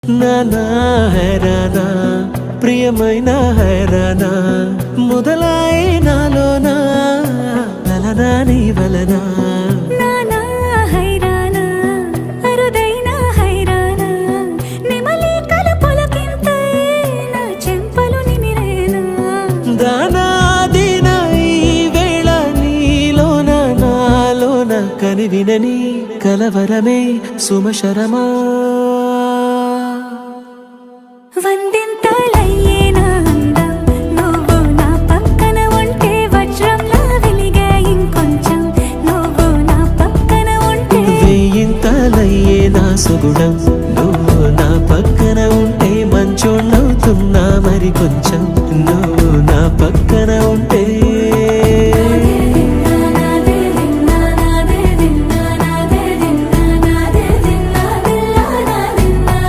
నానా హైరానా ప్రియమైన హైరానా మొదలాయి నాలోనా లలనా నీ వలనా నానా హైరానా అరుదైన హైరానా నిమలి కలుపులకింతై నా చెంపలు నిమిరేనా దానాదిన ఈ వేళ నీలోన నాలోన కనివినని కలవరమే సుమశరమా వందింతలయ్యేనా అందం నువ్వు నా పక్కన ఉంటే వజ్రంలా వెలిగే ఇంకొంచెం నువ్వు నా పక్కన ఉంటే వేయింతలయ్యే నా సుగుణం నువ్వు నా పక్కన ఉంటే మంచోళ్ళవుతున్నా మరి కొంచెం